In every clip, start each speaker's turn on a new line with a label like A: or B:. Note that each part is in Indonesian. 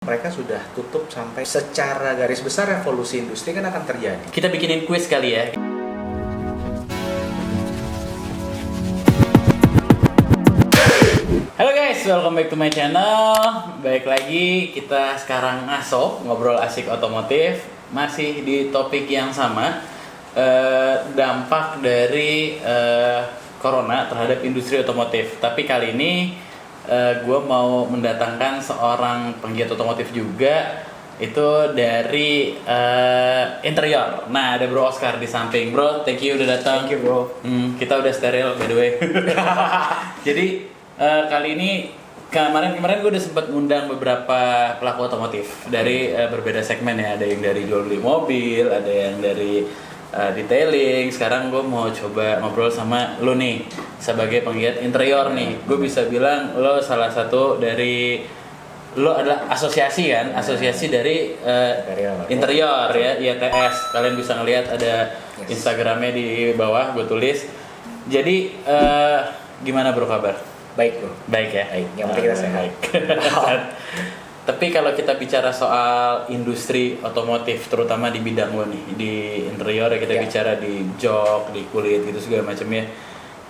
A: Mereka sudah tutup sampai secara garis besar revolusi industri kan akan terjadi.
B: Kita bikinin kuis kali ya. Halo guys, welcome back to my channel. Baik lagi, kita sekarang ngobrol asik otomotif. Masih di topik yang sama, dampak dari corona terhadap industri otomotif. Tapi kali ini gue mau mendatangkan seorang penggiat otomotif juga, itu dari interior. Nah, ada Bro Oscar di samping. Bro, thank you udah datang.
A: Thank you, bro.
B: Kita udah steril by the way. Jadi kali ini kemarin gue udah sempat ngundang beberapa pelaku otomotif dari berbeda segmen ya. Ada yang dari jual beli mobil, ada yang dari detailing. Sekarang gue mau coba ngobrol sama lo nih sebagai penggiat interior nih. Gue bisa bilang lo salah satu dari, lo adalah asosiasi kan, asosiasi dari interior ya, IATS. Kalian bisa ngelihat ada Instagramnya di bawah, gue tulis. Jadi gimana bro kabar?
A: Baik, bro.
B: Baik ya.
A: Baik. Yang penting kita sehat.
B: Tapi kalau kita bicara soal industri otomotif, terutama di bidang lo nih, di interior ya, kita bicara di jok, di kulit gitu segala macamnya.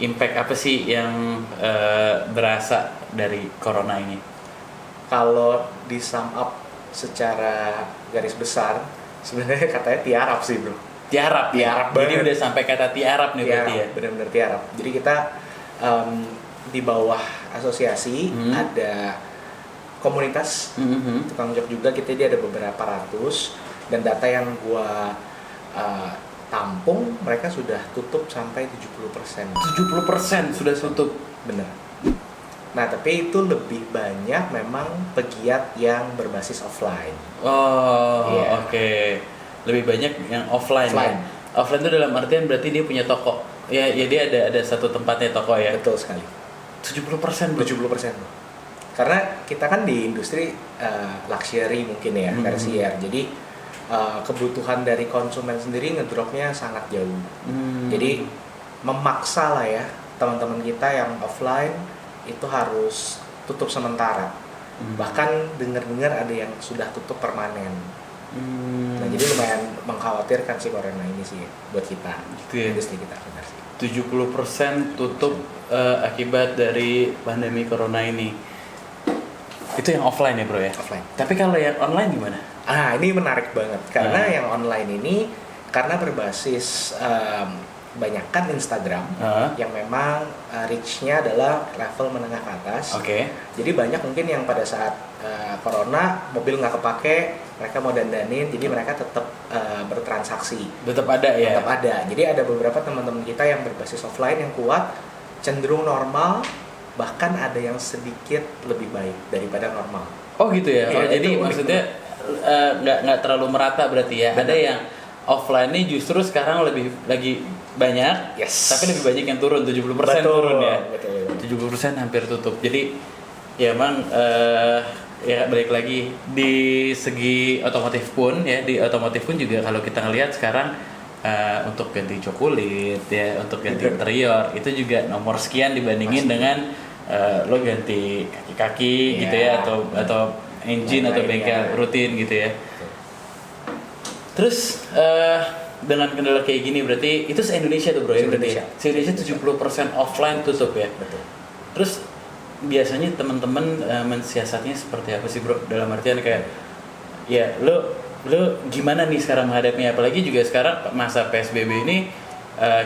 B: Impact apa sih yang berasa dari corona ini?
A: Kalau di sum up secara garis besar, sebenarnya katanya tiarap sih, bro.
B: Tiarap.
A: Tiarap
B: Jadi
A: banget.
B: udah sampai kata tiarap nih berarti ya.
A: Benar-benar tiarap. Jadi kita di bawah asosiasi ada komunitas tukang jok juga. Kita dia ada beberapa ratus, dan data yang gua tampung, mereka sudah tutup sampai 70%.
B: 70% sudah tutup.
A: Bener. Nah, tapi itu lebih banyak memang pegiat yang berbasis offline.
B: Oh,
A: Iya.
B: oke. Lebih banyak yang offline.
A: Offline.
B: Ya? Offline itu dalam artian berarti dia punya toko. Ya dia ada satu tempatnya toko ya.
A: Betul sekali.
B: 70% bro.
A: 70%. Karena kita kan di industri luxury mungkin ya, tersier. Jadi kebutuhan dari konsumen sendiri ngedropnya sangat jauh. Jadi memaksa lah ya teman-teman kita yang offline itu harus tutup sementara. Bahkan dengar-dengar ada yang sudah tutup permanen. Nah, jadi lumayan mengkhawatirkan sih corona ini sih buat kita.
B: Gitu ya?
A: Industri kita benar sih.
B: 70% tutup akibat dari pandemi corona ini. Itu yang offline ya bro ya?
A: Offline.
B: Tapi kalau yang online gimana?
A: Ini menarik banget karena yang online ini karena berbasis banyakkan Instagram yang memang reach-nya adalah level menengah ke atas.
B: Oke.
A: Jadi banyak mungkin yang pada saat corona mobil nggak kepake, mereka mau dandanin, jadi mereka tetap bertransaksi.
B: Tetap ada ya?
A: Tetap ada. Jadi ada beberapa teman-teman kita yang berbasis offline yang kuat, cenderung normal, bahkan ada yang sedikit lebih baik daripada normal.
B: Oh gitu ya?
A: Iya,
B: Jadi
A: itu
B: maksudnya nggak terlalu merata berarti ya?
A: Benar.
B: Ada yang offline ini justru sekarang lagi banyak, tapi lebih banyak yang turun, 70% turun ya?
A: Betul.
B: 70% hampir tutup. Jadi ya emang ya balik lagi di segi otomotif pun ya, di otomotif pun juga kalau kita ngelihat sekarang untuk ganti jok kulit ya, untuk ganti interior itu juga nomor sekian dibandingin dengan lo ganti kaki-kaki gitu ya, atau engine atau bengkel rutin gitu ya. Terus dengan kendala kayak gini berarti itu se-Indonesia tuh bro ya?
A: Se-Indonesia.
B: Se-Indonesia 70% offline tutup ya?
A: Betul.
B: Terus biasanya teman-teman mensiasatnya seperti apa sih bro? Dalam artian kayak ya lo gimana nih sekarang menghadapinya? Apalagi juga sekarang masa PSBB ini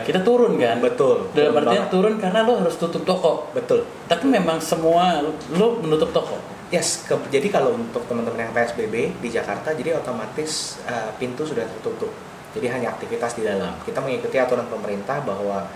B: kita turun kan?
A: Betul.
B: Dalam artian turun karena lo harus tutup toko.
A: Betul.
B: Tapi memang semua lo menutup toko.
A: Yes, jadi kalau untuk teman-teman yang PSBB di Jakarta, jadi otomatis pintu sudah tertutup. Jadi hanya aktivitas di dalam. Kita mengikuti aturan pemerintah bahwa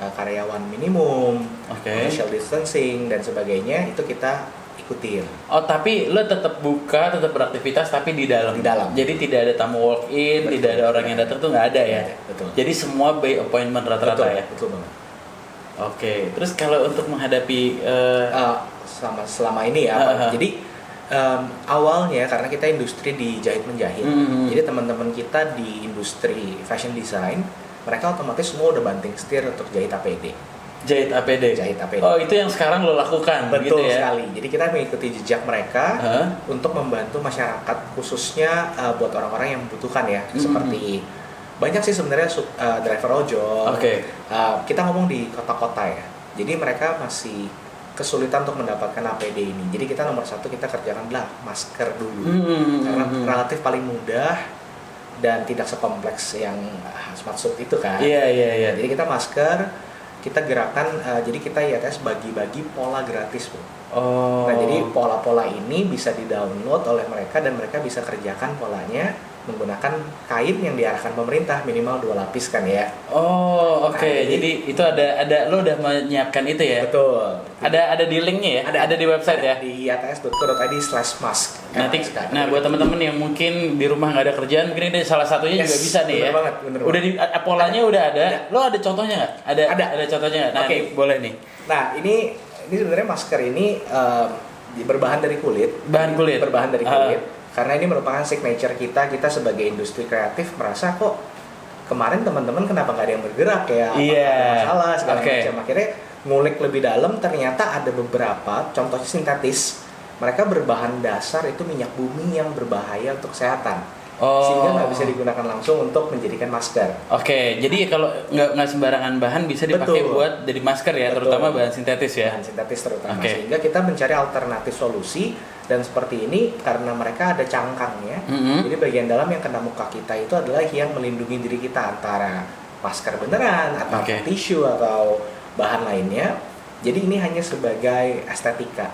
A: karyawan minimum, social distancing dan sebagainya itu kita ikutin.
B: Oh, tapi lo tetap buka, tetap beraktivitas tapi di dalam.
A: Di dalam.
B: Jadi tidak ada tamu walk in, tidak ada orang yang datang tuh nggak ada ya.
A: Betul.
B: Jadi semua by appointment rata-rata ya.
A: Betul banget.
B: Oke, terus kalau untuk menghadapi
A: selama ini ya, jadi awalnya karena kita industri di jahit menjahit, jadi teman-teman kita di industri fashion design, mereka otomatis semua udah banting setir untuk jahit APD.
B: Jahit APD.
A: Jahit APD.
B: Oh, itu yang sekarang lo lakukan.
A: Betul
B: gitu ya?
A: sekali. Jadi kita mengikuti jejak mereka untuk membantu masyarakat, khususnya buat orang-orang yang membutuhkan ya, seperti banyak sih sebenarnya driver ojol. Kita ngomong di kota-kota ya. Jadi mereka masih kesulitan untuk mendapatkan APD ini. Jadi kita nomor satu kita kerjakan adalah masker dulu, karena relatif paling mudah dan tidak sekompleks yang smart suit itu kan.
B: Iya.
A: Jadi kita masker, kita gerakan, jadi kita IATS bagi-bagi pola gratis, Bu. Nah, jadi pola-pola ini bisa di-download oleh mereka dan mereka bisa kerjakan polanya menggunakan kain yang diarahkan pemerintah minimal 2 lapis kan ya.
B: Jadi itu ada lo udah menyiapkan itu ya?
A: Betul.
B: Ada di linknya ya? Ada di website ya?
A: Di iats.co.id/mask.
B: Nanti, buat teman-teman yang mungkin di rumah nggak ada kerjaan, mungkin ini salah satunya juga bisa nih ya.
A: Bener
B: udah
A: banget.
B: Polanya udah ada. Lo ada contohnya nggak? Ada contohnya nggak? Nah, ini boleh nih.
A: Nah, ini sebenarnya masker ini berbahan dari kulit. Berbahan dari kulit. Karena ini merupakan signature kita sebagai industri kreatif merasa kok kemarin teman-teman kenapa nggak ada yang bergerak ya, masalah segala macam. Akhirnya ngulik lebih dalam, ternyata ada beberapa contohnya sintetis, mereka berbahan dasar itu minyak bumi yang berbahaya untuk kesehatan, sehingga nggak bisa digunakan langsung untuk menjadikan masker.
B: Jadi kalau nggak sembarangan bahan bisa dipakai buat jadi masker ya. Terutama bahan sintetis ya.
A: Bahan sintetis terutama. Sehingga kita mencari alternatif solusi. Dan seperti ini karena mereka ada cangkangnya, jadi bagian dalam yang kena muka kita itu adalah yang melindungi diri kita antara masker beneran atau tisu atau bahan lainnya. Jadi ini hanya sebagai estetika.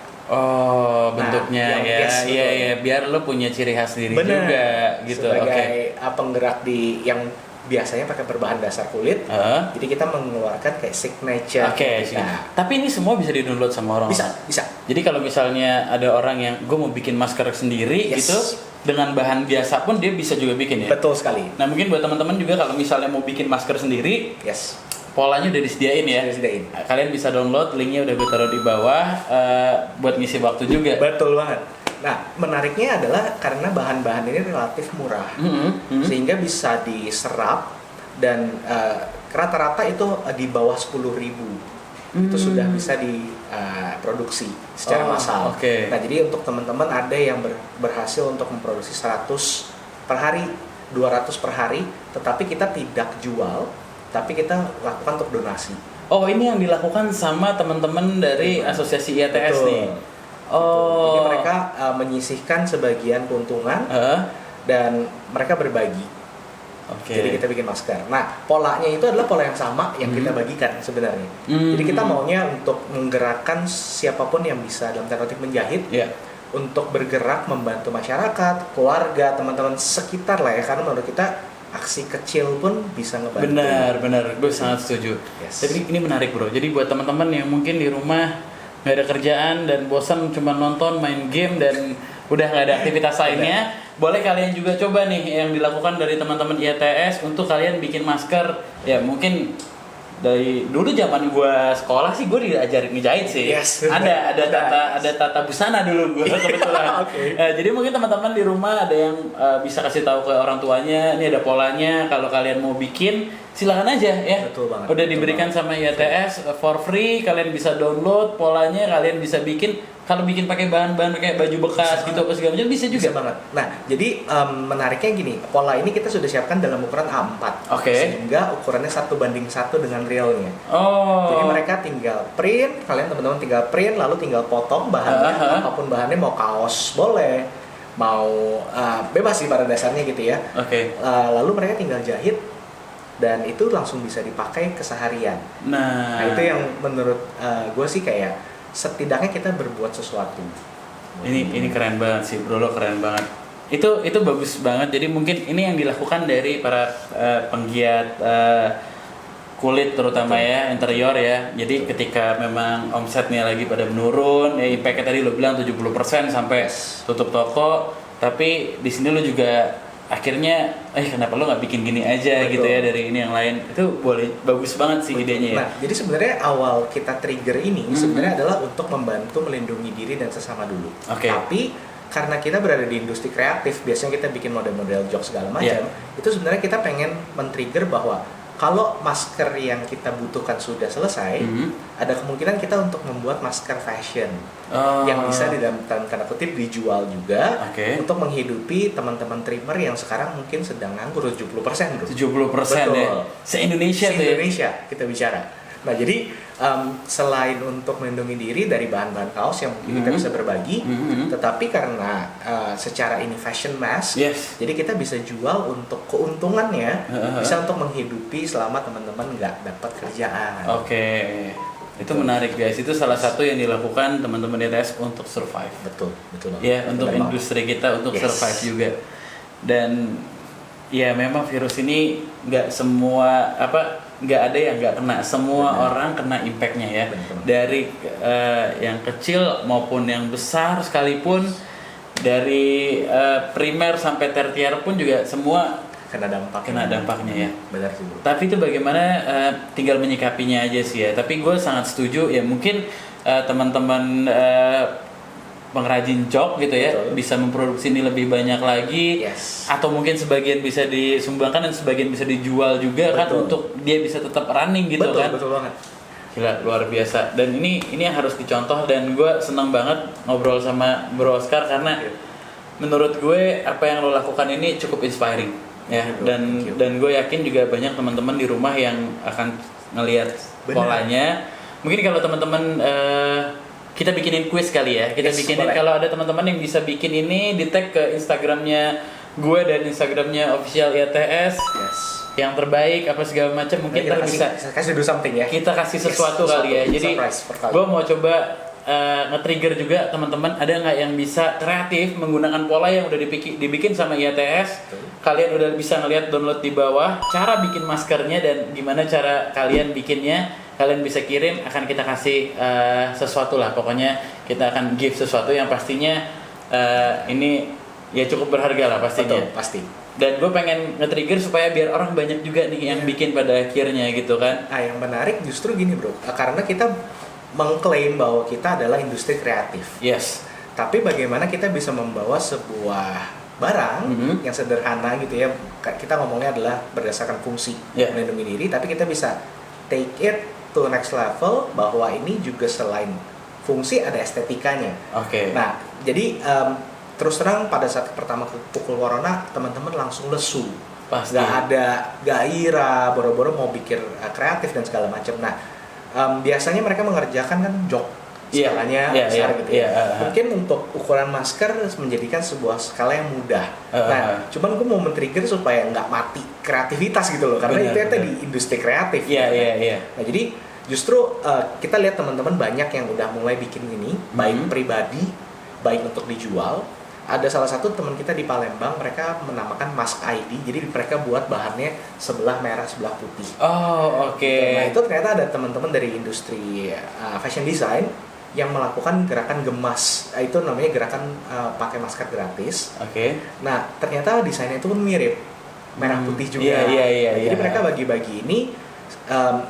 B: Bentuknya ya, biar lo punya ciri khas diri juga gitu.
A: Sebagai penggerak yang biasanya pakai berbahan dasar kulit, jadi kita mengeluarkan kayak signature.
B: Tapi ini semua bisa di-download sama orang.
A: Bisa.
B: Jadi kalau misalnya ada orang yang gue mau bikin masker sendiri gitu, dengan bahan biasa pun dia bisa juga bikin ya.
A: Betul sekali.
B: Nah mungkin buat teman-teman juga kalau misalnya mau bikin masker sendiri, polanya udah disediain ya. Kalian bisa download, linknya udah gue taruh di bawah buat ngisi waktu juga.
A: Betul banget. Nah, menariknya adalah karena bahan-bahan ini relatif murah, sehingga bisa diserap dan rata-rata itu di bawah 10.000 itu sudah bisa diproduksi secara massal. Nah, jadi untuk teman-teman ada yang berhasil untuk memproduksi 100 per hari, 200 per hari, tetapi kita tidak jual, tapi kita lakukan untuk donasi.
B: Ini yang dilakukan sama teman-teman dari Asosiasi IATS nih.
A: Jadi mereka menyisihkan sebagian keuntungan dan mereka berbagi. Jadi kita bikin masker. Nah, polanya itu adalah pola yang sama yang kita bagikan sebenarnya. Jadi kita maunya untuk menggerakkan siapapun yang bisa dalam tanda kutip menjahit, untuk bergerak membantu masyarakat, keluarga, teman-teman sekitar lah ya. Karena menurut kita aksi kecil pun bisa ngebantu.
B: Benar, gue sangat setuju. Tapi ini menarik bro. Jadi buat teman-teman yang mungkin di rumah nggak ada kerjaan dan bosan cuma nonton, main game dan udah nggak ada aktivitas lainnya, boleh kalian juga coba nih yang dilakukan dari teman-teman IATS untuk kalian bikin masker. Ya mungkin dari dulu zaman gua sekolah sih gua diajarin ngejahit sih. Ada tata busana dulu gua kebetulan. Jadi mungkin teman-teman di rumah ada yang bisa kasih tahu ke orang tuanya, ini ada polanya, kalau kalian mau bikin silakan aja ya.
A: Betul banget.
B: Udah diberikan sama IATS for free, kalian bisa download polanya, kalian bisa bikin. Kalau bikin pakai bahan-bahan kayak baju bekas gitu apa segala macam bisa juga.
A: Bisa banget. Nah, jadi menariknya gini, pola ini kita sudah siapkan dalam ukuran A4. Sehingga ukurannya 1:1 dengan realnya. Jadi mereka tinggal print, kalian teman-teman tinggal print lalu tinggal potong bahannya, apapun bahannya, mau kaos boleh, mau bebas sih pada dasarnya gitu ya. Lalu mereka tinggal jahit dan itu langsung bisa dipakai keseharian. Nah itu yang menurut gue sih kayak setidaknya kita berbuat sesuatu.
B: Ini keren banget sih bro, lo keren banget. Itu bagus banget. Jadi mungkin ini yang dilakukan dari para penggiat kulit terutama ya, interior ya. Jadi ketika memang omsetnya lagi pada menurun, impact-nya tadi lo bilang 70% sampai tutup toko, tapi di sini lo juga akhirnya kenapa lo nggak bikin gini aja gitu ya dari ini yang lain. Itu boleh, bagus banget sih idenya ya.
A: Nah, jadi sebenarnya awal kita trigger ini sebenarnya adalah untuk membantu melindungi diri dan sesama dulu. Tapi karena kita berada di industri kreatif, biasanya kita bikin model-model jokes segala macam, itu sebenarnya kita pengen men-trigger bahwa kalau masker yang kita butuhkan sudah selesai, ada kemungkinan kita untuk membuat masker fashion yang bisa di dalam tanda kutip dijual juga untuk menghidupi teman-teman trimmer yang sekarang mungkin sedang nganggur 70%, bro.
B: 70% ya. Se-Indonesia tuh ya.
A: Se-Indonesia kita bicara. Nah, jadi selain untuk melindungi diri dari bahan-bahan kaos yang mungkin kita bisa berbagi, tetapi karena secara ini fashion mask, jadi kita bisa jual untuk keuntungannya, bisa untuk menghidupi selama teman-teman nggak dapat kerjaan.
B: Itu menarik guys, itu salah satu yang dilakukan teman-teman YTS untuk survive.
A: Betul
B: ya, untuk industri kita untuk survive juga. Dan ya memang virus ini nggak semua nggak ada yang nggak kena, semua orang kena impactnya ya. Dari yang kecil maupun yang besar sekalipun, dari primer sampai tertier pun juga semua kena dampaknya ya.
A: Benar sih, bro.
B: Tapi itu bagaimana tinggal menyikapinya aja sih ya. Tapi gue sangat setuju ya, mungkin teman-teman pengrajin jok gitu ya, bisa memproduksi ini lebih banyak lagi, atau mungkin sebagian bisa disumbangkan dan sebagian bisa dijual juga kan, untuk dia bisa tetap running gitu kan.
A: Betul banget.
B: Gila, luar biasa. Dan ini yang harus dicontoh, dan gue senang banget ngobrol sama Bro Oscar karena menurut gue apa yang lo lakukan ini cukup inspiring ya. Dan gue yakin juga banyak teman-teman di rumah yang akan ngelihat polanya. Mungkin kalau teman-teman kita bikinin quiz kali ya. Kita bikinin, kalau ada teman-teman yang bisa bikin ini, di tag ke Instagramnya gue dan Instagramnya official YTS. Yang terbaik apa segala macam, mungkin kita bisa
A: kasih do something ya.
B: Kita kasih sesuatu kali ya. Jadi gue mau coba nge-trigger juga teman-teman, ada nggak yang bisa kreatif menggunakan pola yang udah dibikin sama YTS. Kalian udah bisa ngeliat download di bawah cara bikin maskernya dan gimana cara kalian bikinnya. Kalian bisa kirim, akan kita kasih sesuatu lah. Pokoknya kita akan give sesuatu yang pastinya ini ya cukup berharga lah pastinya.
A: Betul, pasti.
B: Dan gue pengen nge-trigger supaya biar orang banyak juga nih yang bikin pada akhirnya gitu kan.
A: Nah, yang menarik justru gini, bro, karena kita mengklaim bahwa kita adalah industri kreatif. Tapi bagaimana kita bisa membawa sebuah barang yang sederhana gitu ya, kita ngomongnya adalah berdasarkan fungsi melindungi diri, tapi kita bisa take it to next level, bahwa ini juga selain fungsi ada estetikanya. Nah, jadi terus terang pada saat pertama pukul corona, teman-teman langsung lesu. Gak ada gairah, boro-boro mau pikir kreatif dan segala macam. Nah, biasanya mereka mengerjakan kan jok skalanya besar gitu ya. Mungkin untuk ukuran masker menjadikan sebuah skala yang mudah. Nah, cuman gue mau men-trigger supaya nggak mati kreativitas gitu loh, karena itu tadi industri kreatif. Nah, jadi justru kita lihat teman-teman banyak yang udah mulai bikin ini, baik pribadi, baik untuk dijual. Ada salah satu teman kita di Palembang, mereka menamakan Mask ID. Jadi mereka buat bahannya sebelah merah, sebelah putih. Nah, itu ternyata ada teman-teman dari industri fashion design yang melakukan gerakan gemas. Itu namanya gerakan pakai masker gratis. Nah, ternyata desainnya itu pun mirip, merah putih juga. Jadi mereka bagi-bagi ini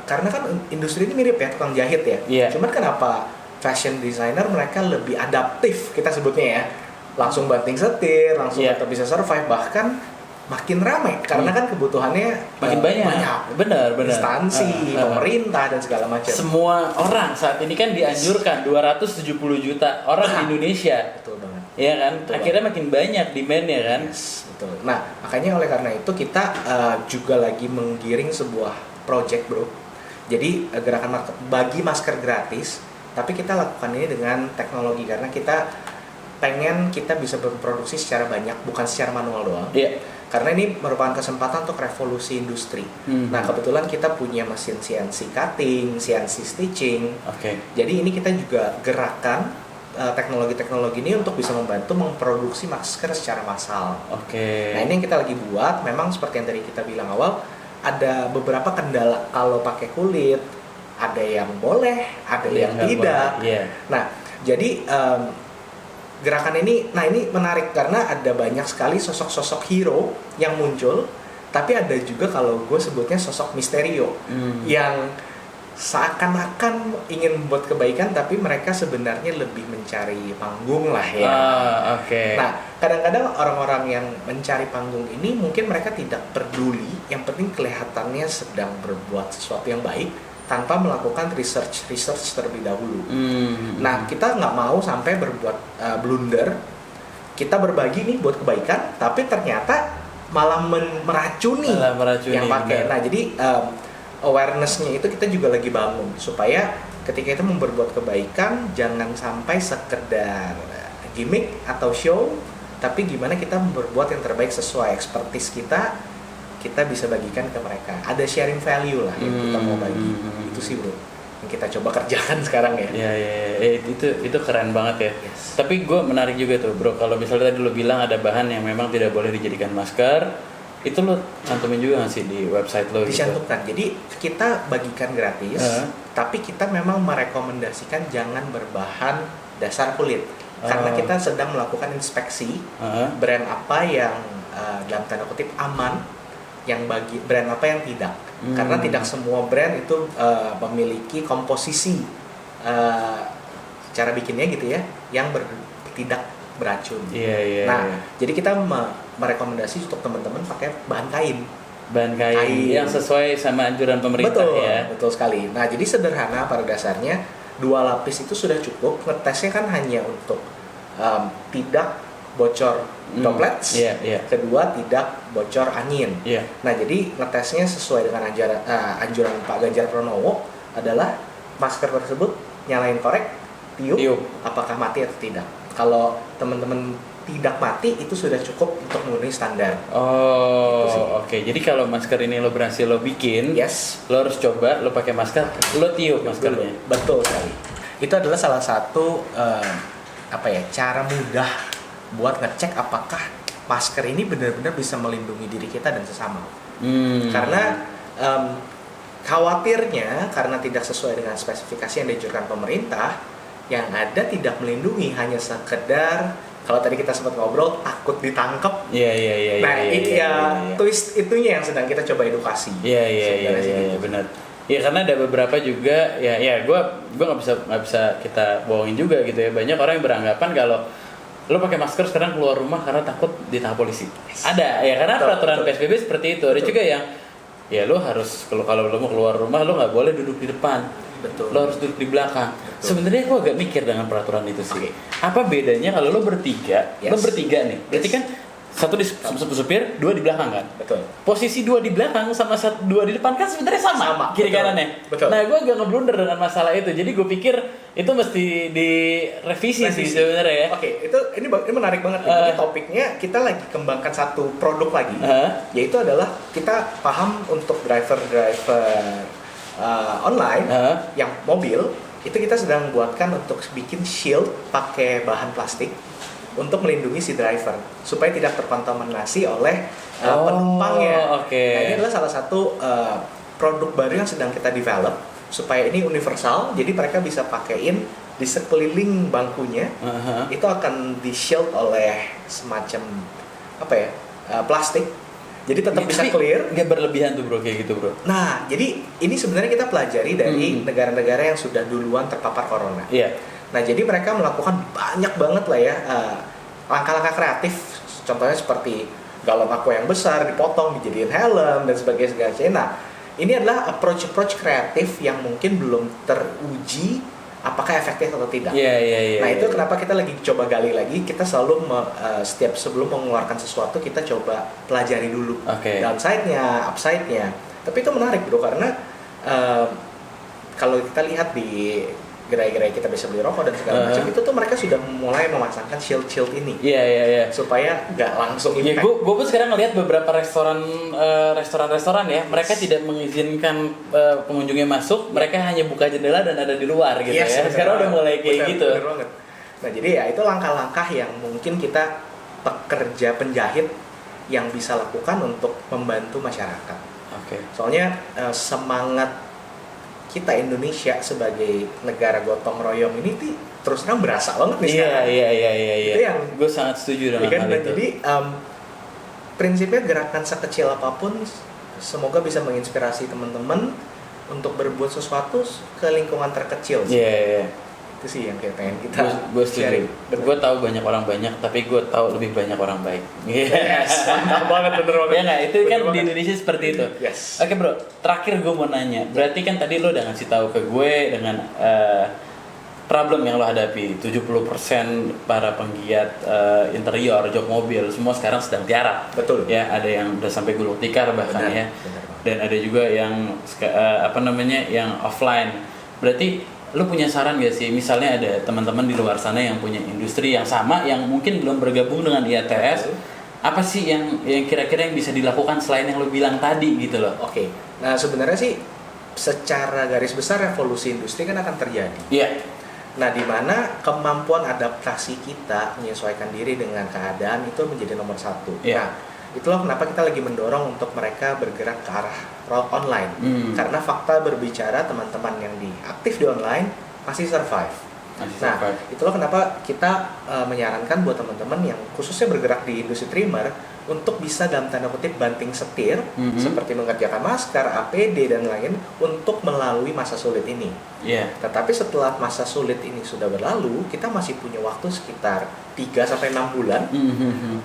A: karena kan industri ini mirip ya, tukang jahit ya. Cuman kenapa fashion designer mereka lebih adaptif, kita sebutnya ya, langsung banting setir, langsung tetap bisa survive, bahkan makin ramai karena kan kebutuhannya
B: makin banyak. Benar.
A: Instansi, pemerintah dan segala macam.
B: Semua orang saat ini kan dianjurkan 270 juta orang di Indonesia.
A: Betul banget.
B: Iya kan? Akhirnya makin banyak demand-nya kan?
A: Betul. Nah, makanya oleh karena itu kita juga lagi menggiring sebuah project, bro. Jadi gerakan bagi masker gratis, tapi kita lakukan ini dengan teknologi karena kita pengen kita bisa berproduksi secara banyak, bukan secara manual doang. Karena ini merupakan kesempatan untuk revolusi industri. Nah, kebetulan kita punya mesin CNC cutting, CNC stitching. Jadi ini kita juga gerakan teknologi-teknologi ini untuk bisa membantu memproduksi masker secara massal. Nah, ini yang kita lagi buat. Memang seperti yang tadi kita bilang awal, ada beberapa kendala kalau pakai kulit. Ada yang boleh, ada yang tidak. Nah, jadi gerakan ini, nah ini menarik karena ada banyak sekali sosok-sosok hero yang muncul, tapi ada juga kalau gue sebutnya sosok misterio yang seakan-akan ingin membuat kebaikan tapi mereka sebenarnya lebih mencari panggung lah ya.
B: Oke.
A: Nah, kadang-kadang orang-orang yang mencari panggung ini mungkin mereka tidak peduli, yang penting kelihatannya sedang berbuat sesuatu yang baik tanpa melakukan research terlebih dahulu. Nah, kita nggak mau sampai berbuat blunder. Kita berbagi nih buat kebaikan, tapi ternyata malah meracuni yang pakai. Nah, jadi awareness-nya itu kita juga lagi bangun supaya ketika kita mau berbuat kebaikan jangan sampai sekedar gimmick atau show, tapi gimana kita berbuat yang terbaik sesuai expertise kita bisa bagikan ke mereka. Ada sharing value lah yang kita mau bagi. Itu sih bro yang kita coba kerjakan sekarang ya.
B: Iya. Itu keren banget ya.
A: Yes.
B: Tapi gue menarik juga tuh bro, kalau misalnya tadi lo bilang ada bahan yang memang tidak boleh dijadikan masker, itu lo cantumin juga nggak sih di website lo?
A: Dicantumkan. Jadi kita bagikan gratis, tapi kita memang merekomendasikan jangan berbahan dasar kulit. Karena kita sedang melakukan inspeksi brand apa yang dalam tanda kutip aman, yang bagi brand apa yang tidak. Karena tidak semua brand itu memiliki komposisi cara bikinnya gitu ya, yang tidak beracun. Nah, jadi kita merekomendasi untuk teman-teman pakai bahan kain
B: yang sesuai sama anjuran pemerintah.
A: Betul sekali. Nah, jadi sederhana pada dasarnya 2 lapis itu sudah cukup. Ngetesnya kan hanya untuk tidak bocor droplets, kedua tidak bocor angin. Nah, jadi ngetesnya sesuai dengan anjuran Pak Ganjar Pranowo adalah masker tersebut nyalain korek, tiup, apakah mati atau tidak. Kalau teman-teman tidak mati, itu sudah cukup untuk memenuhi standar.
B: Oke. Jadi kalau masker ini lo berhasil lo bikin, lo harus coba lo pakai masker, lo tiup maskernya.
A: Betul sekali. Itu adalah salah satu cara mudah buat ngecek apakah masker ini benar-benar bisa melindungi diri kita dan sesama. Karena khawatirnya karena tidak sesuai dengan spesifikasi yang dianjurkan pemerintah, yang ada tidak melindungi, hanya sekedar kalau tadi kita sempat ngobrol takut ditangkap. Twist itunya yang sedang kita coba edukasi.
B: Iya, benar. Ya karena ada beberapa juga gue nggak bisa kita bohongin juga gitu ya. Banyak orang yang beranggapan kalau lo pakai masker sekarang keluar rumah karena takut ditangkap polisi. Ada ya, karena peraturan PSBB seperti itu. Ada juga yang ya lo harus kalau lo mau keluar rumah lo nggak boleh duduk di depan. Lo harus duduk di belakang. Sebenarnya gue agak mikir dengan peraturan itu sih. Apa bedanya kalau lo bertiga? Lo bertiga nih. Berarti kan satu di supir, 2 di belakang kan?
A: Betul.
B: Posisi 2 di belakang sama 2 di depan kan sebenarnya sama. Kiri kanannya.
A: Betul.
B: Nah, gue agak ngeblunder dengan masalah itu. Jadi gue pikir itu mesti direvisi sih sebenarnya ya.
A: Oke, ini menarik banget. Ini topiknya kita lagi kembangkan satu produk lagi, yaitu adalah kita paham untuk driver online yang mobil itu kita sedang buatkan untuk bikin shield pakai bahan plastik untuk melindungi si driver supaya tidak terkontaminasi oleh penumpangnya. Nah, ini adalah salah satu produk baru yang sedang kita develop supaya ini universal, jadi mereka bisa pakaiin di sekeliling bangkunya. Itu akan di shield oleh semacam plastik. Jadi tetap bisa clear.
B: Nggak berlebihan tuh bro, kayak gitu bro.
A: Nah, jadi ini sebenarnya kita pelajari dari negara-negara yang sudah duluan terpapar corona. Nah, jadi mereka melakukan banyak banget lah ya langkah-langkah kreatif. Contohnya seperti galon aqua yang besar dipotong dijadiin helm dan sebagainya. Nah, ini adalah approach kreatif yang mungkin belum teruji apakah efektif atau tidak. Nah, itu kenapa kita lagi coba gali lagi. Kita selalu setiap sebelum mengeluarkan sesuatu kita coba pelajari dulu downside-nya, upside-nya. Tapi itu menarik bro, karena kalau kita lihat di gerai-gerai kita bisa beli rokok dan segala macam, itu tuh mereka sudah mulai memasangkan shield ini. Supaya nggak langsung impact.
B: Gue pun sekarang ngelihat beberapa restoran ya, mereka tidak mengizinkan pengunjungnya masuk, mereka hanya buka jendela dan ada di luar gitu ya. Sekarang udah mulai kayak gitu.
A: Bener banget. Nah, jadi ya itu langkah-langkah yang mungkin kita pekerja penjahit yang bisa lakukan untuk membantu masyarakat. Soalnya semangat kita Indonesia sebagai negara gotong royong ini terus terang berasa banget nih sekarang. Itu yang
B: gue sangat setuju dengan hal itu.
A: Jadi prinsipnya gerakan sekecil apapun semoga bisa menginspirasi teman-teman untuk berbuat sesuatu ke lingkungan terkecil sih.
B: Iya.
A: Itu sih yang kayak pengen kita
B: Gue setuju. Gue tahu banyak orang banyak, tapi gue tahu lebih banyak orang baik.
A: Yes, mantap banget, bener banget.
B: Ya nggak, itu
A: Bener
B: kan
A: banget.
B: di Indonesia seperti itu.
A: Yes.
B: Oke bro, terakhir gue mau nanya. Berarti kan tadi lo udah ngasih tahu ke gue dengan problem yang lo hadapi. 70% para penggiat interior, jok mobil, semua sekarang sedang tiarap.
A: Betul.
B: Ya, ada yang udah sampai gulung tikar bahkan
A: Benar,
B: ya.
A: benar banget.
B: Dan ada juga yang yang offline. Berarti lu punya saran gak sih, misalnya ada teman-teman di luar sana yang punya industri yang sama, yang mungkin belum bergabung dengan IATS, apa sih yang kira-kira yang bisa dilakukan selain yang lu bilang tadi gitu loh?
A: Oke, nah sebenarnya sih secara garis besar revolusi industri kan akan terjadi.
B: Iya.
A: Nah, di mana kemampuan adaptasi kita menyesuaikan diri dengan keadaan itu menjadi nomor satu.
B: Iya.
A: Nah, itulah kenapa kita lagi mendorong untuk mereka bergerak ke arah online. Karena fakta berbicara teman-teman yang aktif di online pasti survive. Nah, itulah kenapa kita menyarankan buat teman-teman yang khususnya bergerak di industri trimmer untuk bisa dalam tanda kutip banting setir, seperti mengerjakan masker, APD dan lain untuk melalui masa sulit ini.
B: Iya.
A: Tetapi setelah masa sulit ini sudah berlalu, kita masih punya waktu sekitar 3-6 bulan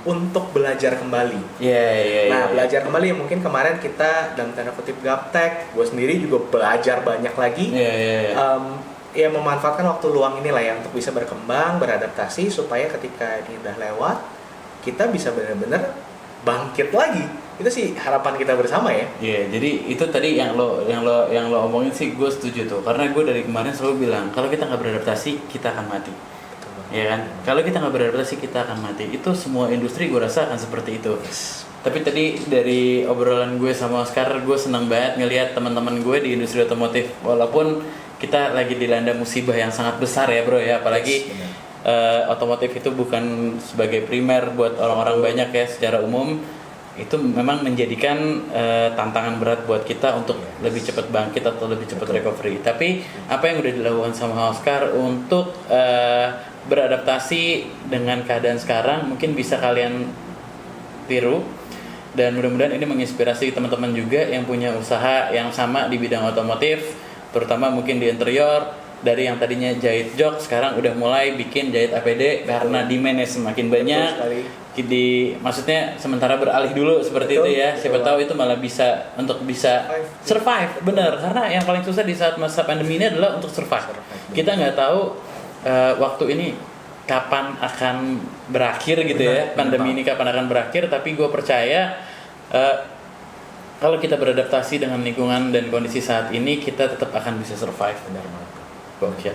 A: untuk belajar kembali.
B: Iya.
A: Nah, belajar kembali mungkin kemarin kita dalam tanda kutip gaptek, gue sendiri juga belajar banyak lagi.
B: Iya.
A: Ya memanfaatkan waktu luang inilah ya untuk bisa berkembang, beradaptasi supaya ketika ini udah lewat, kita bisa benar-benar bangkit lagi. Itu sih harapan kita bersama ya.
B: Iya, jadi itu tadi yang lo omongin sih gue setuju tuh. Karena gue dari kemarin selalu bilang kalau kita nggak beradaptasi kita akan mati. Iya kan? Kalau kita nggak beradaptasi kita akan mati. Itu semua industri gue rasa akan seperti itu.
A: Yes.
B: Tapi tadi dari obrolan gue sama Oscar, gue senang banget ngelihat teman-teman gue di industri otomotif. Walaupun kita lagi dilanda musibah yang sangat besar ya bro ya, apalagi otomotif itu bukan sebagai primer buat orang-orang banyak ya secara umum. Itu memang menjadikan tantangan berat buat kita untuk lebih cepat bangkit atau lebih cepat recovery. Tapi apa yang udah dilakukan sama Oscar untuk beradaptasi dengan keadaan sekarang mungkin bisa kalian tiru, dan mudah-mudahan ini menginspirasi teman-teman juga yang punya usaha yang sama di bidang otomotif, terutama mungkin di interior. Dari yang tadinya jahit jok sekarang udah mulai bikin jahit APD karena demand-nya semakin banyak. Maksudnya sementara beralih dulu seperti itu ya. Siapa tahu itu malah bisa survive. Bener, karena yang paling susah di saat masa pandemi ini adalah untuk survive. Kita nggak tahu waktu ini kapan akan berakhir gitu ya. Pandemi ini kapan akan berakhir, tapi gue percaya kalau kita beradaptasi dengan lingkungan dan kondisi saat ini, kita tetap akan bisa survive.
A: Benar banget.
B: Gokil.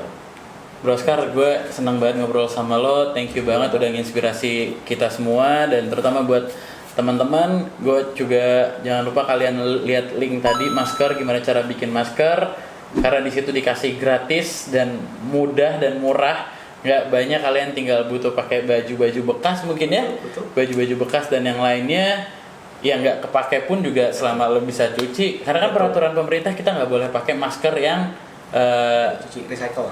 B: Bro Oscar, gue senang banget ngobrol sama lo. Thank you banget udah nginspirasi kita semua, dan terutama buat teman-teman, gue juga jangan lupa kalian lihat link tadi masker, gimana cara bikin masker, karena di situ dikasih gratis dan mudah dan murah. Nggak banyak, kalian tinggal butuh pakai baju-baju bekas mungkin ya, baju-baju bekas dan yang lainnya. Ya nggak kepake pun juga selama lo bisa cuci, karena kan peraturan pemerintah kita nggak boleh pakai masker yang
A: cuci recycle.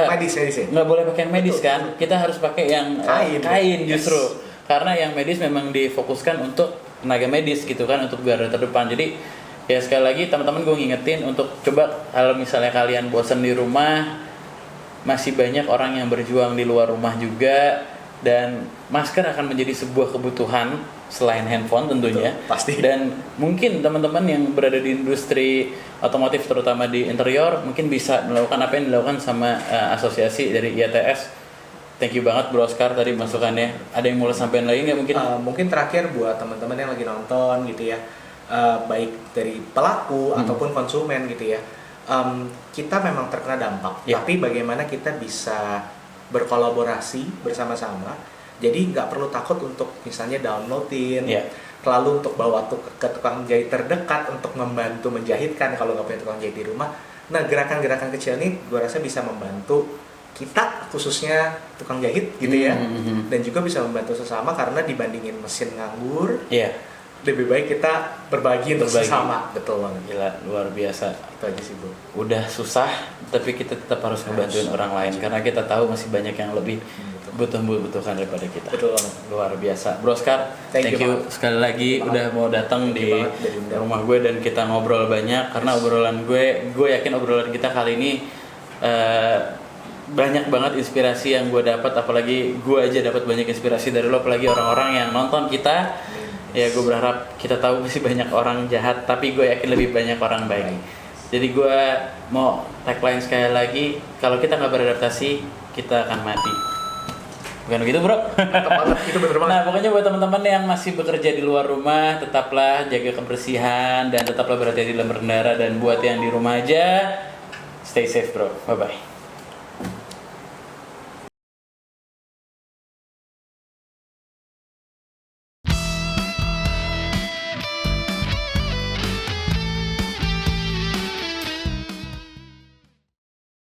A: Medis ya.
B: Nggak boleh pakai yang medis kan, kita harus pakai yang kain justru. Karena yang medis memang difokuskan untuk tenaga medis gitu kan, untuk garda terdepan. Jadi ya sekali lagi teman-teman, gue ngingetin untuk coba, kalau misalnya kalian bosan di rumah, masih banyak orang yang berjuang di luar rumah juga, dan masker akan menjadi sebuah kebutuhan selain handphone tentunya.
A: Betul, pasti.
B: Dan mungkin teman-teman yang berada di industri otomotif terutama di interior mungkin bisa melakukan apa yang dilakukan sama asosiasi dari IATS. Thank you banget Bro Oscar tadi masukannya. Ada yang mau lo sampaikan lagi nggak mungkin?
A: Mungkin terakhir buat teman-teman yang lagi nonton gitu ya, baik dari pelaku ataupun konsumen gitu ya, kita memang terkena dampak. Tapi bagaimana kita bisa berkolaborasi bersama-sama. Jadi nggak perlu takut untuk misalnya downloadin, lalu untuk bawa ke tukang jahit terdekat untuk membantu menjahitkan kalau nggak punya tukang jahit di rumah. Nah, gerakan-gerakan kecil ini gue rasa bisa membantu kita, khususnya tukang jahit gitu ya, dan juga bisa membantu sesama, karena dibandingin mesin nganggur, lebih baik kita berbagi untuk sesama. Betul banget.
B: Gila, luar biasa.
A: Itu aja sih, Bro.
B: Udah susah, tapi kita tetap harus ngebantuin orang lain, karena kita tahu masih banyak yang lebih butuhkan daripada kita.
A: Betul banget.
B: Luar biasa. Bro Oscar,
A: Thank you
B: sekali lagi udah mau datang di rumah gue dan kita ngobrol banyak karena obrolan gue yakin obrolan kita kali ini banyak banget inspirasi yang gue dapat, apalagi gue aja dapat banyak inspirasi dari lo, apalagi orang-orang yang nonton kita. Ya gue berharap, kita tahu masih banyak orang jahat, tapi gue yakin lebih banyak orang baik. Jadi gue mau tagline sekali lagi, kalau kita nggak beradaptasi, kita akan mati. Bukan begitu bro?
A: Itu bener banget.
B: Nah pokoknya buat teman-teman yang masih bekerja di luar rumah, tetaplah jaga kebersihan dan tetaplah berhati-hati dalam berkendara. Dan buat yang di rumah aja, stay safe bro, bye-bye.